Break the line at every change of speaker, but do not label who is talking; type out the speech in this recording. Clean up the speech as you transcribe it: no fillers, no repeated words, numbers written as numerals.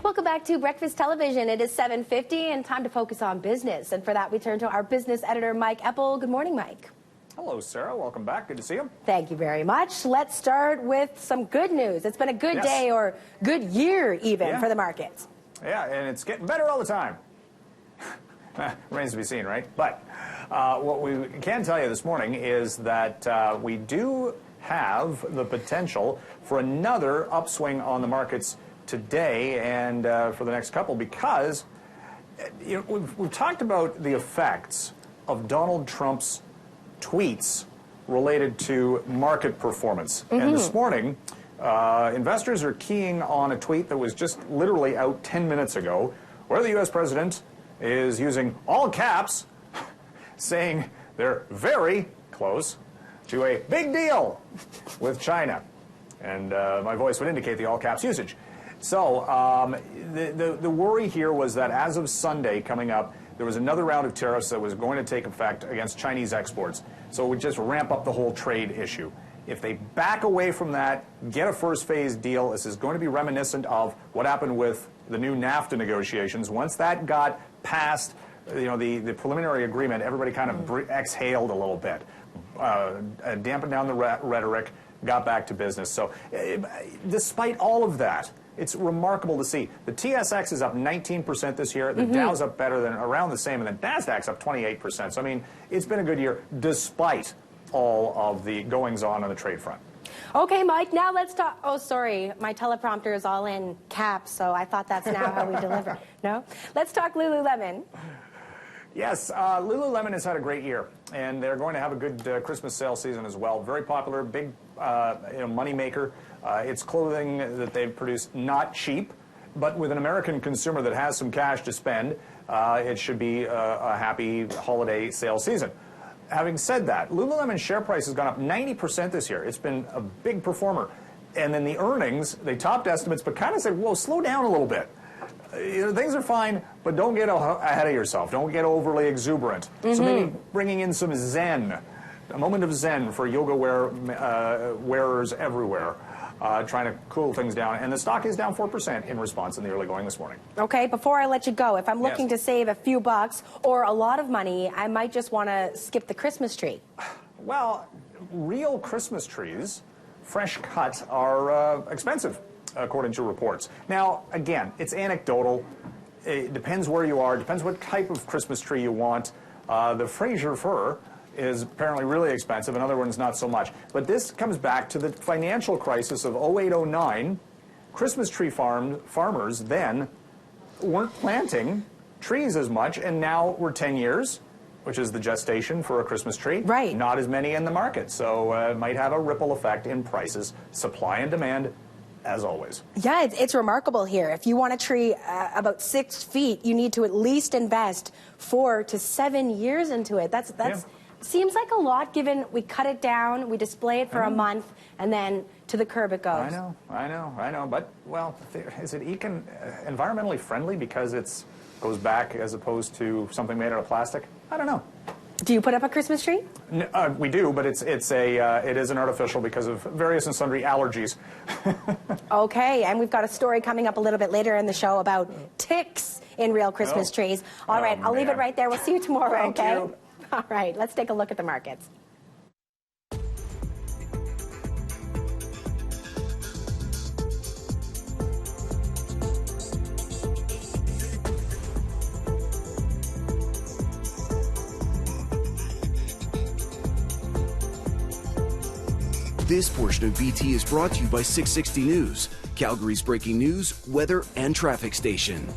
Welcome back to Breakfast Television. It is 7:50 and time to focus on business. And for that, we turn to our business editor, Mike Eppel. Good morning, Mike.
Hello, Sarah. Welcome back. Good to see you.
Thank you very much. Let's start with some good news. It's been a good day, or good year even, for the markets.
Yeah, and it's getting better all the time. Remains to be seen, right? But what we can tell you this morning is that we do have the potential for another upswing on the markets today and for the next couple, because we've talked about the effects of Donald Trump's tweets related to market performance. And this morning, investors are keying on a tweet that was just literally out 10 minutes ago, where the U.S. president is using all caps, saying they're very close to a big deal with China. And my voice would indicate the all caps usage. So the worry here was that as of Sunday coming up, there was another round of tariffs that was going to take effect against Chinese exports. So it would just ramp up the whole trade issue. If they back away from that, get a first phase deal, this is going to be reminiscent of what happened with the new NAFTA negotiations. Once that got passed, the preliminary agreement, everybody kind of exhaled a little bit, dampened down the rhetoric, got back to business. So despite all of that, it's remarkable to see. The TSX is up 19% this year. The Dow's up better than around the same, and the NASDAQ's up 28%. So, I mean, it's been a good year despite all of the goings-on the trade front.
Okay, Mike, now let's talk. Oh, sorry, my teleprompter is all in caps, so I thought that's now how we deliver. No? Let's talk Lululemon.
Yes, Lululemon has had a great year, and they're going to have a good Christmas sale season as well. Very popular, big money maker. It's clothing that they produce, not cheap, but with an American consumer that has some cash to spend, it should be a happy holiday sale season. Having said that, Lululemon's share price has gone up 90% this year. It's been a big performer. And then the earnings, they topped estimates, but kind of said, whoa, slow down a little bit. Things are fine, but don't get ahead of yourself. Don't get overly exuberant. So maybe bringing in some zen, a moment of zen for yoga wearers everywhere, trying to cool things down. And the stock is down 4% in response in the early going this morning. Okay,
before I let you go, if I'm looking to save a few bucks or a lot of money, I might just want to skip the Christmas tree.
Well, real Christmas trees, fresh cut, are expensive, according to reports. Now, again, it's anecdotal. It depends where you are. It depends what type of Christmas tree you want. The Fraser fir is apparently really expensive, and other ones not so much. But this comes back to the financial crisis of 08-09. Christmas tree farmers then weren't planting trees as much, and now we're 10 years, which is the gestation for a Christmas tree.
Right.
Not as many in the market, so it might have a ripple effect in prices, supply and demand, as always.
Yeah, it's remarkable here. If you want a tree about 6 feet, you need to at least invest 4 to 7 years into it. That's seems like a lot, given we cut it down, we display it for a month, and then to the curb it goes.
I know. But, well, is it environmentally friendly because it goes back as opposed to something made out of plastic? I don't know.
Do you put up a Christmas tree?
No, we do, but it is an artificial because of various and sundry allergies.
Okay, and we've got a story coming up a little bit later in the show about ticks in real Christmas trees. All right, I'll leave it right there. We'll see you tomorrow,
Thank
okay?
you.
All right, let's take a look at the markets.
This portion of BT is brought to you by 660 News, Calgary's breaking news, weather, and traffic station.